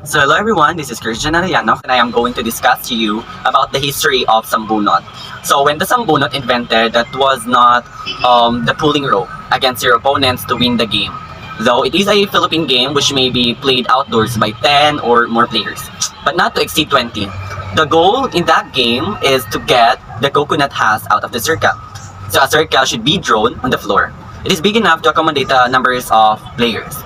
So hello everyone, this is Christian Arianov and I am going to discuss to you about the history of Sambunot. So when the Sambunot invented, that was not the pulling rope against your opponents to win the game. Though it is a Philippine game which may be played outdoors by 10 or more players, but not to exceed 20. The goal in that game is to get the coconut husk out of the circle. So a circle should be drawn on the floor. It is big enough to accommodate numbers of players.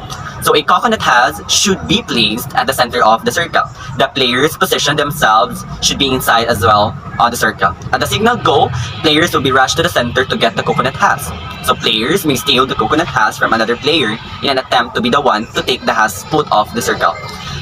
So a coconut husk should be placed at the center of the circle. The players position themselves should be inside as well on the circle. At the signal go, players will be rushed to the center to get the coconut husk. So players may steal the coconut husk from another player in an attempt to be the one to take the husk put off the circle.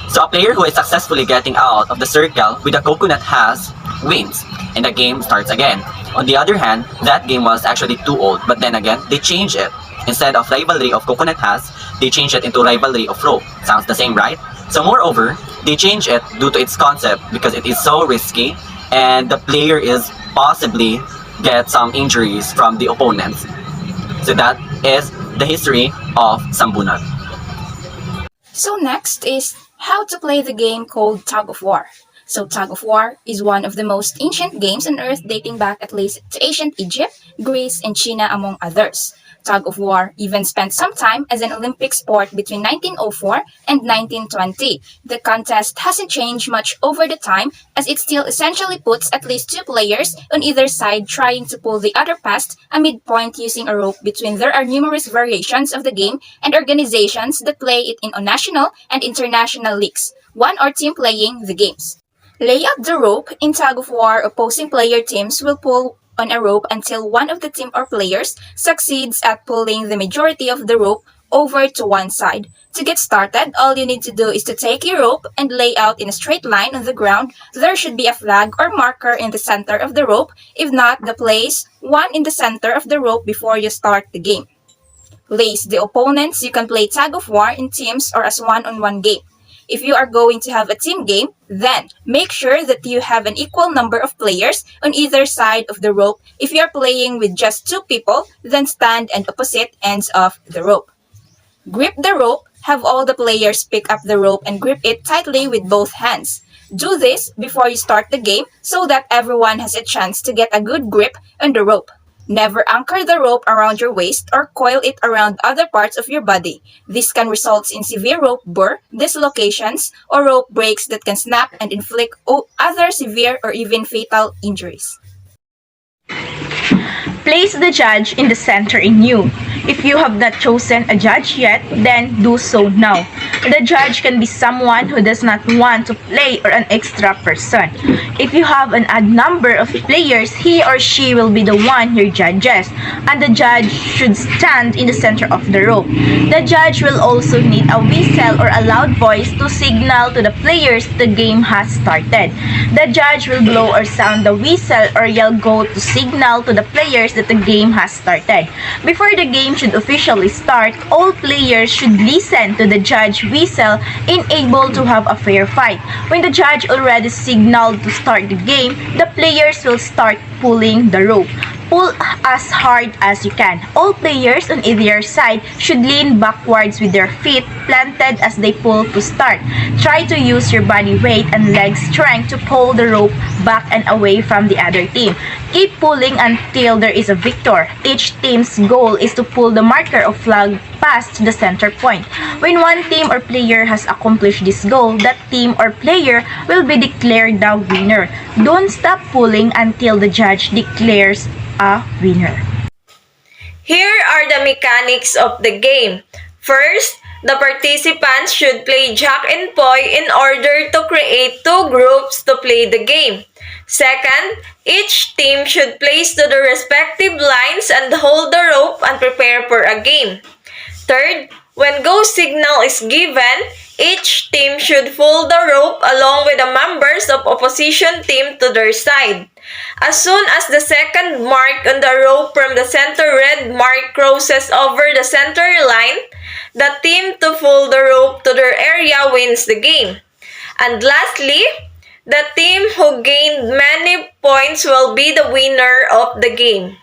So a player who is successfully getting out of the circle with a coconut husk wins, and the game starts again. On the other hand, that game was actually too old, but then again, they changed it. Instead of rivalry of coconut husk, they changed it into rivalry of rope. Sounds the same, right? So moreover, they changed it due to its concept because it is so risky and the player is possibly get some injuries from the opponents. So that is the history of Sambunot. So next is how to play the game called Tug of War. So Tug of War is one of the most ancient games on earth, dating back at least to ancient Egypt, Greece, and China among others. Tug of War even spent some time as an Olympic sport between 1904 and 1920. The contest hasn't changed much over the time, as it still essentially puts at least two players on either side trying to pull the other past a midpoint using a rope between. There are numerous variations of the game and organizations that play it in national and international leagues, one or team playing the games. Lay out the rope. In Tug of War, opposing player teams will pull on a rope until one of the team or players succeeds at pulling the majority of the rope over to one side. To get started, all you need to do is to take your rope and lay out in a straight line on the ground. There should be a flag or marker in the center of the rope. If not, place one in the center of the rope before you start the game. Lace the opponents. You can play Tug of War in teams or as one-on-one game. If you are going to have a team game, then make sure that you have an equal number of players on either side of the rope. If you are playing with just two people, then stand at opposite ends of the rope. Grip the rope. Have all the players pick up the rope and grip it tightly with both hands. Do this before you start the game so that everyone has a chance to get a good grip on the rope. Never anchor the rope around your waist or coil it around other parts of your body. This can result in severe rope burr, dislocations, or rope breaks that can snap and inflict other severe or even fatal injuries. Place the judge in the center in you. If you have not chosen a judge yet, then do so now. The judge can be someone who does not want to play or an extra person. If you have an odd number of players, he or she will be the one your judges, and the judge should stand in the center of the rope. The judge will also need a whistle or a loud voice to signal to the players the game has started. The judge will blow or sound the whistle or yell go to signal to the players that the game has started. Before the game should officially start, all players should listen to the judge whistle and able to have a fair fight. When the judge already signaled to start the game, the players will start pulling the rope. Pull as hard as you can. All players on either side should lean backwards with their feet planted as they pull to start. Try to use your body weight and leg strength to pull the rope back and away from the other team. Keep pulling until there is a victor. Each team's goal is to pull the marker or flag past the center point. When one team or player has accomplished this goal, that team or player will be declared the winner. Don't stop pulling until the judge declares a winner. Here are the mechanics of the game. First, the participants should play Jack and Poi in order to create two groups to play the game. Second, each team should place to the respective lines and hold the rope and prepare for a game. Third, when go signal is given, each team should pull the rope along with the members of opposition team to their side. As soon as the second mark on the rope from the center red mark crosses over the center line, the team to pull the rope to their area wins the game. And lastly, the team who gained many points will be the winner of the game.